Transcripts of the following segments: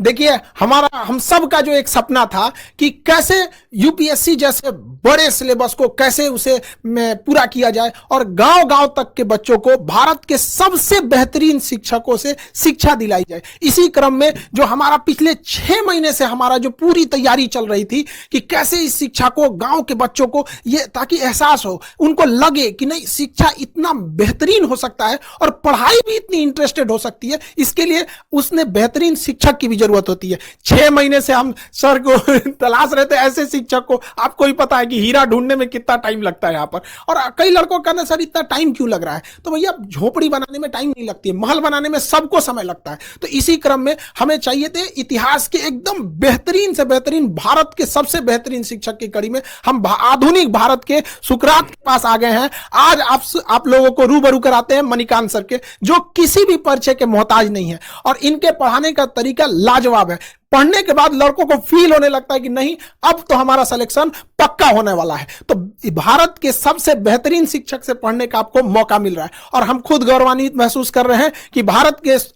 देखिए, हमारा हम सब का जो एक सपना था कि कैसे यूपीएससी जैसे बड़े सिलेबस को कैसे उसे पूरा किया जाए और गांव गांव तक के बच्चों को भारत के सबसे बेहतरीन शिक्षकों से शिक्षा दिलाई जाए। इसी क्रम में जो हमारा पिछले 6 महीने से हमारा जो पूरी तैयारी चल रही थी कि कैसे इस शिक्षा को गांव के बच्चों को ये ताकि एहसास हो, उनको लगे कि नहीं शिक्षा इतना बेहतरीन हो सकता है और पढ़ाई भी इतनी इंटरेस्टेड हो सकती है, इसके लिए उसने बेहतरीन शिक्षक की भी जरूरत होती है। 6 महीने से हम सर को तलाश रहे थे ऐसे शिक्षक को। आपको ही पता है कि हीरा ढूंढने में कितना टाइम लगता है यहाँ पर। और कई लड़कों का ना सर इतना टाइम क्यों लग रहा है, तो भैया झोपड़ी बनाने में टाइम नहीं लगती है, महल बनाने में सबको समय लगता है। तो इसी क्रम में हमें चाहिए थे इतिहास के एकदम बेहतरीन से बेहतरीन, भारत के सबसे बेहतरीन शिक्षक की कड़ी में हम आधुनिक भारत के सुकरात के पास आ गए हैं। आज आप लोगों को रूबरू कराते हैं मणिकांत सर के, जो किसी भी परिचय के मोहताज नहीं है और इनके पढ़ाने का तरीका लाजवाब है। पढ़ने के बाद लड़कों को फील होने लगता है कि नहीं अब तो हमारा सिलेक्शन पक्का होने वाला है। तो भारत के सबसे बेहतरीन शिक्षक से पढ़ने का आपको मौका मिल रहा है और हम खुद गौरवान्वित महसूस कर रहे हैं कि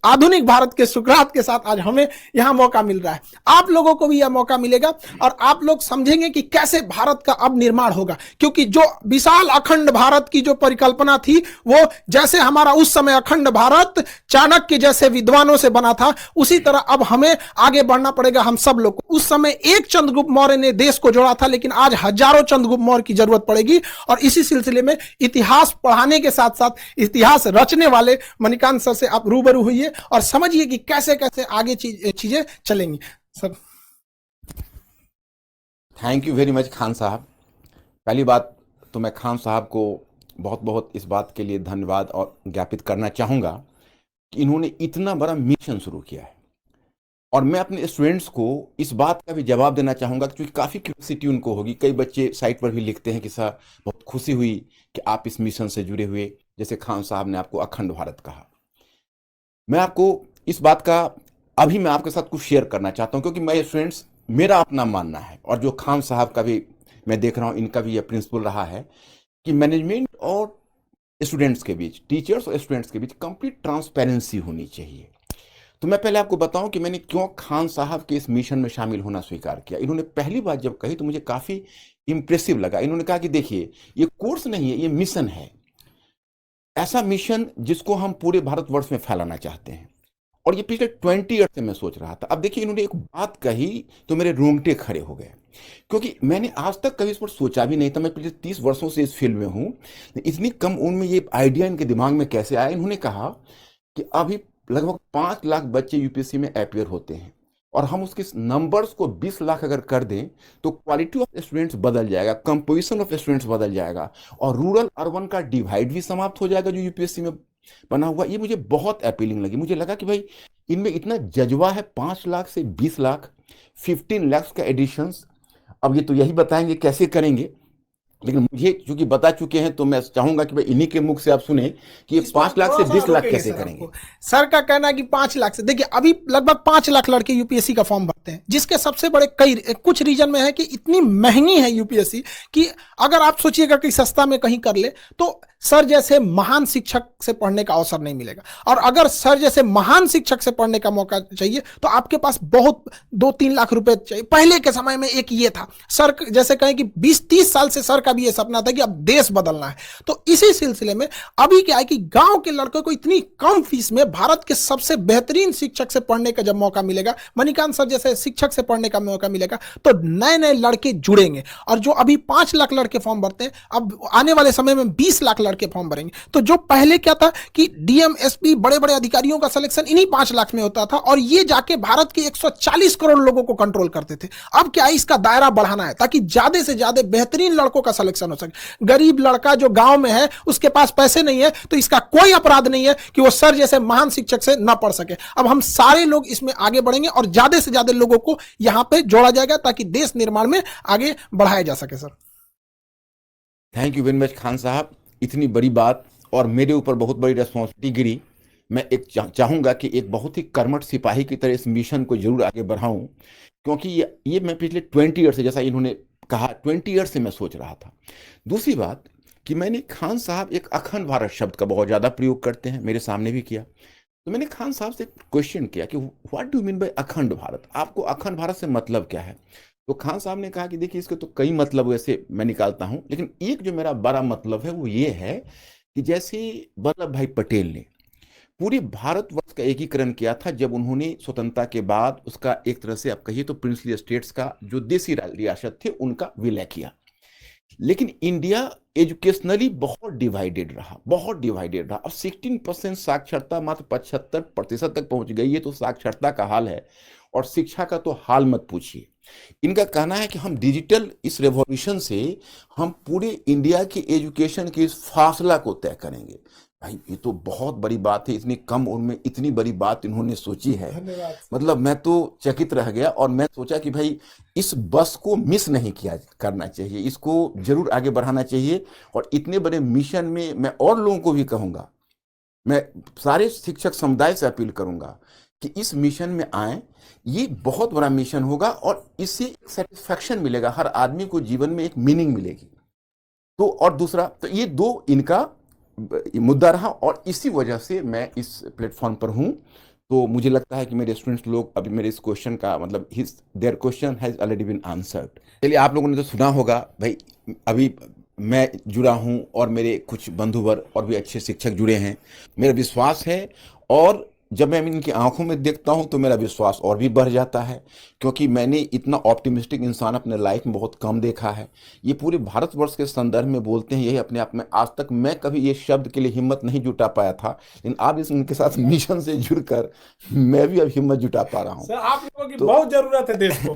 आधुनिक भारत के सुकरात के साथ आज हमें यहां मौका मिल रहा है। आप लोगों को भी यह मौका मिलेगा और आप लोग समझेंगे कि कैसे भारत का अब निर्माण होगा, क्योंकि जो विशाल अखंड भारत की जो परिकल्पना थी वो जैसे हमारा उस समय अखंड भारत चाणक्य जैसे विद्वानों से बना था, उसी तरह अब हमें आगे बढ़ना पड़ेगा हम सब लोग को। उस समय एक चंद्रगुप्त मौर्य ने देश को जोड़ा था, लेकिन आज हजारों चंद्रगुप्त मौर्य की जरूरत पड़ेगी। और इसी सिलसिले में इतिहास पढ़ाने के साथ साथ इतिहास रचने वाले मणिकांत सर से आप रूबरू हुइए और समझिए कि कैसे कैसे आगे चीजें चलेंगी। Sir thank you very much Khan साहब। पहली बात तो मैं खान साहब को बहुत बहुत इस बात के लिए धन्यवाद और ज्ञापित करना चाहूँगा कि इन्होंने इतना बड़ा मिशन शुरू किया है। और मैं अपने स्टूडेंट्स को इस बात का भी जवाब देना चाहूँगा क्योंकि काफ़ी क्यूरियोसिटी उनको होगी। कई बच्चे साइट पर भी लिखते हैं कि सर बहुत खुशी हुई कि आप इस मिशन से जुड़े हुए, जैसे खान साहब ने आपको अखंड भारत कहा। मैं आपको इस बात का अभी मैं आपके साथ कुछ शेयर करना चाहता हूँ क्योंकि मैं स्टूडेंट्स मेरा अपना मानना है और जो खान साहब का भी मैं देख रहा हूँ इनका भी यह प्रिंसिपल रहा है कि मैनेजमेंट और स्टूडेंट्स के बीच, टीचर्स और स्टूडेंट्स के बीच कंप्लीट ट्रांसपेरेंसी होनी चाहिए। तो मैं पहले आपको बताऊं कि मैंने क्यों खान साहब के इस मिशन में शामिल होना स्वीकार किया। इन्होंने पहली बात जब कही तो मुझे काफ़ी इंप्रेसिव लगा। इन्होंने कहा कि देखिए ये कोर्स नहीं है, ये मिशन है, ऐसा मिशन जिसको हम पूरे भारतवर्ष में फैलाना चाहते हैं। और ये पिछले 20 ईयर से मैं सोच रहा था। अब देखिए इन्होंने एक बात कही तो मेरे रोंगटे खड़े हो गए क्योंकि मैंने आज तक कभी इस पर सोचा भी नहीं था। मैं पिछले 30 वर्षों से इस फील्ड में हूँ, इतनी कम उम्र में ये आइडिया इनके दिमाग में कैसे आया। इन्होंने कहा कि अभी लगभग 5 लाख बच्चे यूपीएससी में अपियर होते हैं और हम उसके नंबर्स को 20 लाख अगर कर दें तो क्वालिटी ऑफ स्टूडेंट्स बदल जाएगा, कंपोजिशन ऑफ स्टूडेंट्स बदल जाएगा और रूरल अर्बन का डिवाइड भी समाप्त हो जाएगा जो यूपीएससी में बना हुआ। ये मुझे बहुत अपीलिंग लगी। मुझे लगा कि भाई इनमें इतना जज्बा है। 5 लाख से 20 लाख, 15 लाख का एडिशंस। अब ये तो यही बताएंगे कैसे करेंगे, लेकिन मुझे चूंकि बता चुके हैं तो मैं चाहूंगा कि भाई इन्हीं के मुख से आप सुने कि ये 5 लाख से 20 लाख कैसे करेंगे। सर का कहना है कि 5 लाख से, देखिए अभी लगभग 5 लाख लड़के यूपीएससी का फॉर्म भरते हैं, जिसके सबसे बड़े कुछ रीजन में है कि इतनी महंगी है यूपीएससी कि अगर आप सोचिएगा कि सस्ता में कहीं कर ले तो सर जैसे महान शिक्षक से पढ़ने का अवसर नहीं मिलेगा। और अगर सर जैसे महान शिक्षक से पढ़ने का मौका चाहिए तो आपके पास बहुत 2-3 लाख रुपए चाहिए। पहले के समय में एक ये था, सर जैसे कहें कि 20-30 साल से सर का भी ये सपना था कि अब देश बदलना है। तो इसी सिलसिले में अभी क्या है कि गांव के लड़कों को इतनी कम फीस में भारत के सबसे बेहतरीन शिक्षक से पढ़ने का जब मौका मिलेगा, मणिकांत सर जैसे शिक्षक से पढ़ने का मौका मिलेगा, तो नए नए लड़के जुड़ेंगे। और जो अभी 5 लाख लड़के फॉर्म भरते हैं, अब आने वाले समय में 20 लाख लड़के फॉर्म भरेंगे। तो जो पहले क्या था कि डीएम एसपी बड़े बड़े अधिकारियों का सिलेक्शन इन्हीं 5 लाख में होता था और ये जाके भारत के 140 करोड़ लोगों को कंट्रोल करते थे। अब क्या है, इसका दायरा बढ़ाना है ताकि ज्यादा से ज्यादा बेहतरीन लड़कों का सिलेक्शन हो सके। गरीब लड़का जो गांव में है, उसके पास पैसे नहीं है, तो इसका कोई अपराध नहीं है कि वो सर जैसे महान शिक्षक से ना पढ़ सके। अब हम सारे लोग इसमें आगे बढ़ेंगे और ज्यादा से ज्यादा लोगों को यहां पे जोड़ा जाएगा ताकि देश निर्माण में आगे बढ़ाया जा सके। Sir thank you very much Khan साहब। इतनी बड़ी बात और मेरे ऊपर बहुत बड़ी रिस्पॉन्सिबिलिटी गिरी। मैं एक चाहूँगा कि एक बहुत ही कर्मठ सिपाही की तरह इस मिशन को जरूर आगे बढ़ाऊं क्योंकि ये मैं पिछले 20 ईयर से, जैसा इन्होंने कहा, 20 ईयर से मैं सोच रहा था। दूसरी बात कि मैंने खान साहब एक अखंड भारत शब्द का बहुत ज़्यादा प्रयोग करते हैं, मेरे सामने भी किया। तो मैंने खान साहब से क्वेश्चन किया कि व्हाट डू मीन बाय अखंड भारत, आपको अखंड भारत से मतलब क्या है? तो खान साहब ने कहा कि देखिए इसके तो कई मतलब वैसे मैं निकालता हूं, लेकिन एक जो मेरा बड़ा मतलब है वो ये है कि जैसे वल्लभ भाई पटेल ने पूरे भारतवर्ष का एकीकरण किया था जब उन्होंने स्वतंत्रता के बाद उसका एक तरह से आप कहिए तो प्रिंसली स्टेट्स का जो देसी रियासत थे उनका विलय किया। लेकिन इंडिया एजुकेशनली बहुत डिवाइडेड रहा, बहुत डिवाइडेड रहा। अब 16% साक्षरता मात्र 75% तक पहुंच गई है, तो साक्षरता का हाल है और शिक्षा का तो हाल मत पूछिए। इनका कहना है कि हम डिजिटल इस रेवोल्यूशन से हम पूरे इंडिया की एजुकेशन के इस फासला को तय करेंगे। भाई ये तो बहुत बड़ी बात है, इतनी कम उम्र में इतनी बड़ी बात इन्होंने सोची है। मतलब मैं तो चकित रह गया और मैं सोचा कि भाई इस बस को मिस नहीं किया करना चाहिए, इसको जरूर आगे बढ़ाना चाहिए। और इतने बड़े मिशन में मैं और लोगों को भी कहूंगा, मैं सारे शिक्षक समुदाय से अपील करूंगा कि इस मिशन में आए। ये बहुत बड़ा मिशन होगा और इससे सेटिस्फैक्शन मिलेगा, हर आदमी को जीवन में एक मीनिंग मिलेगी। तो और दूसरा तो ये दो इनका मुद्दा रहा और इसी वजह से मैं इस प्लेटफॉर्म पर हूं। तो मुझे लगता है कि मेरे स्टूडेंट्स लोग अभी मेरे इस क्वेश्चन का मतलब their question has already been answered. चलिए आप लोगों ने तो सुना होगा भाई, अभी मैं जुड़ा हूं और मेरे कुछ बंधुवर और भी अच्छे शिक्षक जुड़े हैं। मेरा विश्वास है और जब मैं इनकी आंखों में देखता हूं तो मेरा विश्वास और भी बढ़ जाता है, क्योंकि मैंने इतना ऑप्टिमिस्टिक इंसान अपने लाइफ में बहुत कम देखा है। ये पूरे भारतवर्ष के संदर्भ में बोलते हैं, यही अपने आप में आज तक मैं कभी ये शब्द के लिए हिम्मत नहीं जुटा पाया था, लेकिन आप इनके साथ मिशन से जुड़कर मैं भी अब हिम्मत जुटा पा रहा हूँ। सर आप लोगों की बहुत जरूरत है देश को,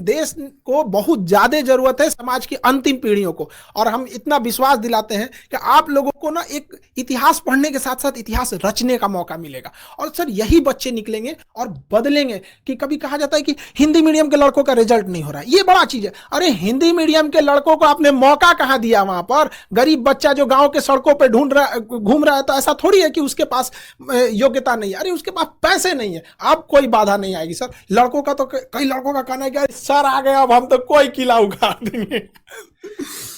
देश को बहुत ज्यादा जरूरत है, समाज की अंतिम पीढ़ियों को। और हम इतना विश्वास दिलाते हैं कि आप लोगों को ना एक इतिहास पढ़ने के साथ साथ इतिहास रचने का मौका मिलेगा। और सर यही बच्चे निकलेंगे और बदलेंगे। कि कभी कहा जाता है कि हिंदी मीडियम के लड़कों का रिजल्ट नहीं हो रहा है, ये बड़ा चीज है। अरे हिंदी मीडियम के लड़कों को आपने मौका कहां दिया? वहां पर गरीब बच्चा जो गांव के सड़कों पे घूम रहा है, तो ऐसा थोड़ी है कि उसके पास योग्यता नहीं है, अरे उसके पास पैसे नहीं है। अब कोई बाधा नहीं आएगी सर। लड़कों का तो कई लड़कों का कहना है कि सर आ गए अब हम तो कोई किला उखाड़ देंगे।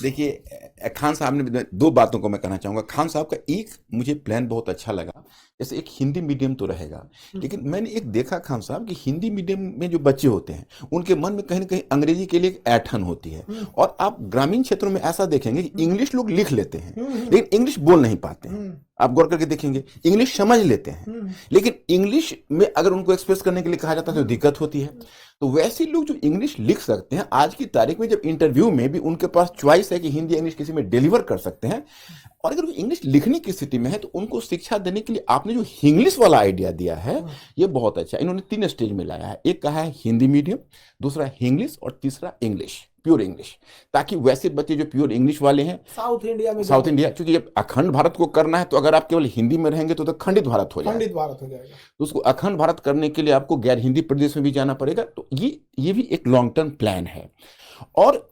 देखिए खान साहब ने दो बातों को मैं कहना चाहूंगा। खान साहब का एक मुझे प्लान बहुत अच्छा लगा, जैसे एक हिंदी मीडियम तो रहेगा, लेकिन मैंने एक देखा खान साहब कि हिंदी मीडियम में जो बच्चे होते हैं उनके मन में कहीं ना कहीं अंग्रेजी के लिए एक ऐंठन होती है। और आप ग्रामीण क्षेत्रों में ऐसा देखेंगे कि इंग्लिश लोग लिख लेते हैं लेकिन इंग्लिश बोल नहीं पाते हैं। आप गौर करके देखेंगे इंग्लिश समझ लेते हैं लेकिन इंग्लिश में अगर उनको एक्सप्रेस करने के लिए कहा जाता है तो दिक्कत होती है। तो वैसे लोग जो इंग्लिश लिख सकते हैं, आज की तारीख में जब इंटरव्यू में भी उनके पास चॉइस है कि हिंदी इंग्लिश किसी में डिलीवर कर सकते हैं, और अगर वो इंग्लिश लिखने की स्थिति में है तो उनको शिक्षा देने के लिए आपने जो इंग्लिश वाला आइडिया दिया है ये बहुत अच्छा। इन्होंने 3 स्टेज में लाया है, एक कहा है हिंदी मीडियम, दूसरा इंग्लिश और तीसरा इंग्लिश, प्योर इंग्लिश, ताकि वैसे बच्चे जो प्योर इंग्लिश वाले हैं साउथ इंडिया, क्योंकि जब अखंड भारत को करना है तो अगर आप केवल हिंदी में रहेंगे तो खंडित भारत हो जाएगा। तो उसको अखंड भारत करने के लिए आपको गैर हिंदी प्रदेश में भी जाना पड़ेगा। तो ये भी एक लॉन्ग टर्म प्लान है। और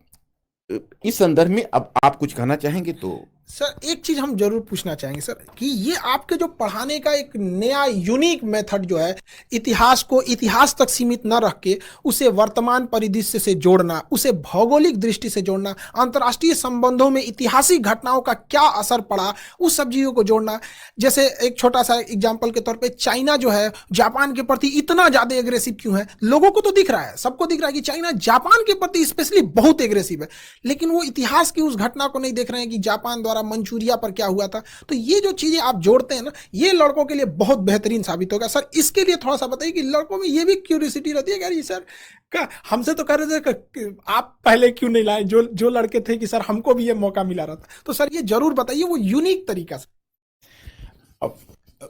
इस संदर्भ में अब आप कुछ कहना चाहेंगे? तो सर एक चीज हम जरूर पूछना चाहेंगे सर कि ये आपके जो पढ़ाने का एक नया यूनिक मेथड जो है, इतिहास को इतिहास तक सीमित न रख के उसे वर्तमान परिदृश्य से जोड़ना, उसे भौगोलिक दृष्टि से जोड़ना, अंतर्राष्ट्रीय संबंधों में ऐतिहासिक घटनाओं का क्या असर पड़ा उस सब चीजों को जोड़ना। जैसे एक छोटा सा एग्जाम्पल के तौर पर चाइना जो है जापान के प्रति इतना ज्यादा एग्रेसिव क्यों है? लोगों को तो दिख रहा है, सबको दिख रहा है कि चाइना जापान के प्रति स्पेशली बहुत एग्रेसिव है, लेकिन वो इतिहास की उस घटना को नहीं देख रहे हैं कि जापान द्वारा मंचूरिया पर क्या हुआ था। तो ये जो चीजें आप जोड़ते हैं ना, ये लड़कों के लिए बहुत बेहतरीन साबित होगा। सर इसके लिए थोड़ा सा बताइए कि लड़कों में ये भी क्यूरियोसिटी रहती है कि अरे सर हमसे तो कर रहे थे कि आप पहले क्यों नहीं लाए, जो लड़के थे कि सर हमको भी ये मौका मिला रहा था। तो सर ये जरूर बताइए वो यूनिक तरीका से। अब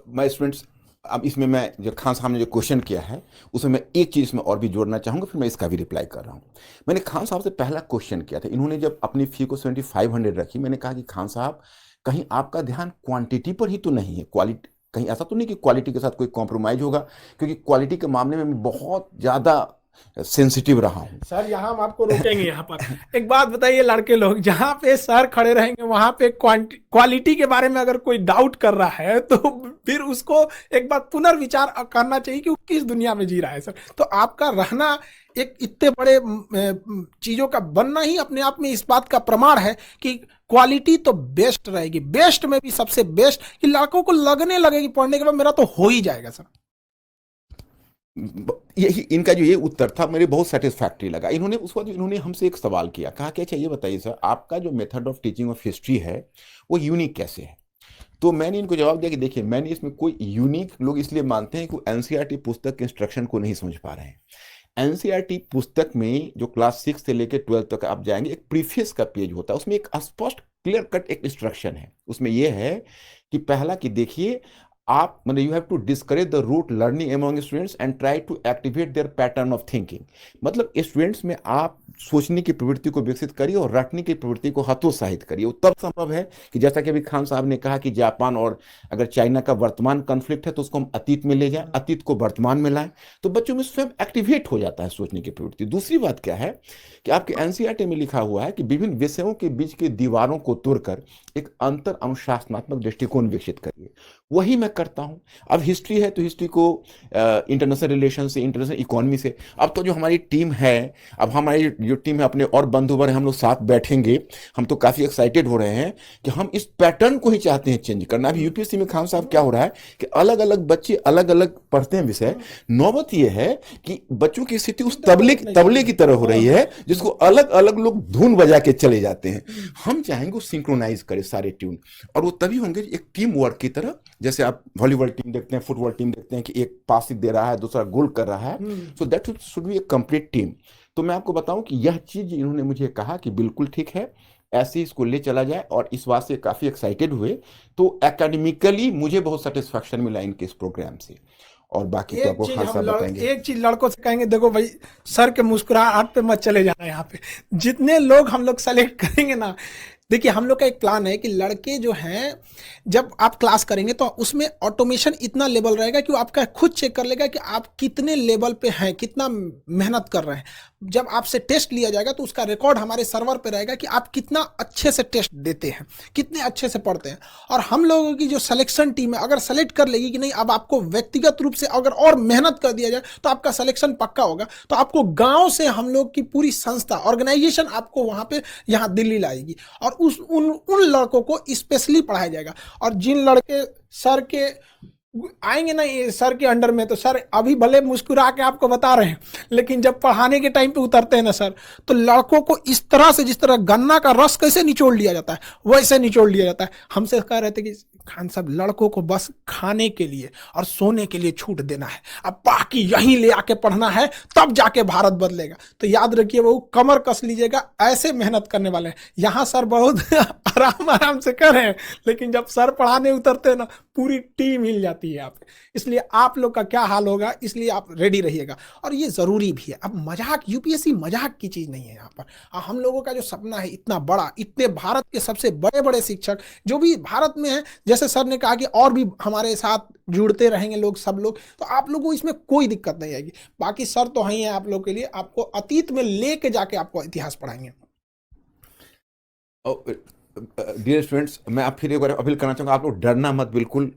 माय स्टूडेंट्स, अब इसमें मैं जो खान साहब ने जो क्वेश्चन किया है उसमें मैं एक चीज़ में और भी जोड़ना चाहूँगा, फिर मैं इसका भी रिप्लाई कर रहा हूँ। मैंने खान साहब से पहला क्वेश्चन किया था, इन्होंने जब अपनी फ़ी को 7500 रखी, मैंने कहा कि खान साहब कहीं आपका ध्यान क्वांटिटी पर ही तो नहीं है, क्वालिटी, कहीं ऐसा तो नहीं कि क्वालिटी के साथ कोई कॉम्प्रोमाइज़ होगा? क्योंकि क्वालिटी के मामले में मैं बहुत ज़्यादा सेंसिटिव रहा हूँ। सर यहाँ हम आपको रोकेंगे यहाँ पर। एक बात बताइए, लड़के लोग जहाँ पे सर खड़े रहेंगे वहां पे क्वालिटी के बारे में अगर कोई डाउट कर रहा है तो फिर उसको एक बार पुनर्विचार करना चाहिए कि वो किस दुनिया में जी रहा है सर। तो आपका रहना एक इतने बड़े चीजों का बनना ही अपने आप में इस बात का प्रमाण है कि क्वालिटी तो बेस्ट रहेगी, बेस्ट में भी सबसे बेस्ट, कि लड़कों को लगने लगेगी पढ़ने के बाद मेरा तो हो ही जाएगा सर। यही इनका जो ये उत्तर था मेरे बहुत सेटिस्फैक्टरी लगा। इन्होंने उस वक्त इन्होंने हमसे एक सवाल किया, कहा कि अच्छा ये बताइए सर, आपका जो method of teaching of history है वो यूनिक कैसे है? तो मैंने इनको जवाब दिया कि देखिए, मैंने इसमें कोई यूनिक, लोग इसलिए मानते हैं कि वो एनसीईआरटी पुस्तक के इंस्ट्रक्शन को नहीं समझ पा रहे हैं। एनसीईआरटी पुस्तक में जो क्लास 6 से लेकर 12 तक आप जाएंगे, एक प्रीफेस का पेज होता है, उसमें एक स्पष्ट क्लियर कट एक इंस्ट्रक्शन है। उसमें यह है कि पहला कि देखिए, आप मतलब you have to discourage the rote learning among students and try to activate their pattern of thinking. मतलब स्टूडेंट्स में आप सोचने की प्रवृत्ति को विकसित करिए और रटने की प्रवृत्ति को हतोत्साहित करिए। वो तब संभव है कि जैसा कि अभी खान साहब ने कहा कि जापान और अगर चाइना का वर्तमान कॉन्फ्लिक्ट है तो उसको हम अतीत में ले जाएं, अतीत को वर्तमान में लाएं, तो बच्चों में स्वयं एक्टिवेट हो जाता है सोचने की प्रवृत्ति। दूसरी बात क्या है कि आपके एनसीईआरटी में लिखा हुआ है कि विभिन्न विषयों के बीच की दीवारों को तोड़कर एक अंतर अनुशासनात्मक दृष्टिकोण विकसित करिए। वही मैं करता हूं। अब हिस्ट्री है तो हिस्ट्री को इंटरनेशनल रिलेशन से, इंटरनेशनल इकोनॉमी से, अब तो जो हमारी टीम है, अब हमारी जो टीम है, अपने और बंधुवर हैं, हम लोग साथ बैठेंगे, हम तो काफी एक्साइटेड हो रहे हैं कि हम इस पैटर्न को ही चाहते हैं चेंज करना। अभी यूपीएससी में खान साहब क्या हो रहा है कि अलग अलग बच्चे अलग अलग पढ़ते हैं विषय। नौबत यह है कि बच्चों की स्थिति उस तबले की तरह हो रही है जिसको अलग अलग लोग धुन बजा के चले जाते हैं। हम चाहेंगे सिंक्रोनाइज करें सारे ट्यून, और वो तभी होंगे एक टीम वर्क की तरह। जैसे आप वॉलीबॉल टीम देखते हैं, फुटबॉल टीम देखते हैं कि एक पास दे रहा है, दूसरा गोल कर रहा है, so that should be A complete team. तो मैं आपको बताऊं कि यह चीज इन्होंने मुझे कहा कि बिल्कुल ठीक है, ऐसे ही इसको ले चला जाए, और इस बात से काफी एक्साइटेड हुए। तो एकेडमिकली मुझे बहुत सेटिस्फैक्शन मिला इनके इस प्रोग्राम से। और बाकी तो आपको खान साहब बताएंगे। एक चीज लड़कों से कहेंगे, देखो भाई सर के मुस्कुराहट पे मत चले जाना। यहाँ पे जितने लोग हम लोग सेलेक्ट करेंगे ना, देखिए हम लोग का एक प्लान है कि लड़के जो हैं, जब आप क्लास करेंगे तो उसमें ऑटोमेशन इतना लेवल रहेगा कि वो आपका खुद चेक कर लेगा कि आप कितने लेवल पे हैं, कितना मेहनत कर रहे हैं। जब आपसे टेस्ट लिया जाएगा तो उसका रिकॉर्ड हमारे सर्वर पे रहेगा कि आप कितना अच्छे से टेस्ट देते हैं, कितने अच्छे से पढ़ते हैं। और हम लोगों की जो सिलेक्शन टीम है अगर सेलेक्ट कर लेगी कि नहीं, अब आपको व्यक्तिगत रूप से अगर और मेहनत कर दिया जाए तो आपका सिलेक्शन पक्का होगा, तो आपको गांव से हम लोग की पूरी संस्था, ऑर्गेनाइजेशन आपको वहां पे यहाँ दिल्ली लाएगी, और उन लड़कों को स्पेशली पढ़ाया जाएगा। और जिन लड़के सर के आएंगे ना ये सर के अंडर में, तो सर अभी भले मुस्कुरा के आपको बता रहे हैं, लेकिन जब पढ़ाने के टाइम पे उतरते हैं ना सर, तो लड़कों को इस तरह से, जिस तरह गन्ना का रस कैसे निचोड़ लिया जाता है वैसे निचोड़ लिया जाता है। हमसे कह रहे थे कि खान साहब लड़कों को बस खाने के लिए और सोने के लिए छूट देना है, अब बाकी यहीं ले आके पढ़ना है, तब जाके भारत बदलेगा। तो याद रखिए वो कमर कस लीजिएगा, ऐसे मेहनत करने वाले हैं। यहाँ सर बहुत आराम से कर रहे हैं, लेकिन जब सर पढ़ाने उतरते हैं ना, पूरी टीम हिल जाती है यहाँ पे। इसलिए आप लोग का क्या हाल होगा, इसलिए आप रेडी रहिएगा। और ये जरूरी भी है। अब मजाक, यूपीएससी मजाक की चीज नहीं है। यहाँ पर हम लोगों का जो सपना है इतना बड़ा, इतने भारत के सबसे बड़े बड़े शिक्षक जो भी भारत में हैं, जैसे सर ने कहा कि और भी हमारे साथ जुड़ते रहेंगे लोग, सब लोग, तो आप लोगों को इसमें कोई दिक्कत नहीं आएगी। बाकी सर तो हैं आप लोग के लिए, आपको अतीत में लेके जाके आपको इतिहास पढ़ाएंगे। डियर स्टूडेंट्स, मैं आप फिर एक बार अपील करना चाहूंगा, आप लोग डरना मत बिल्कुल।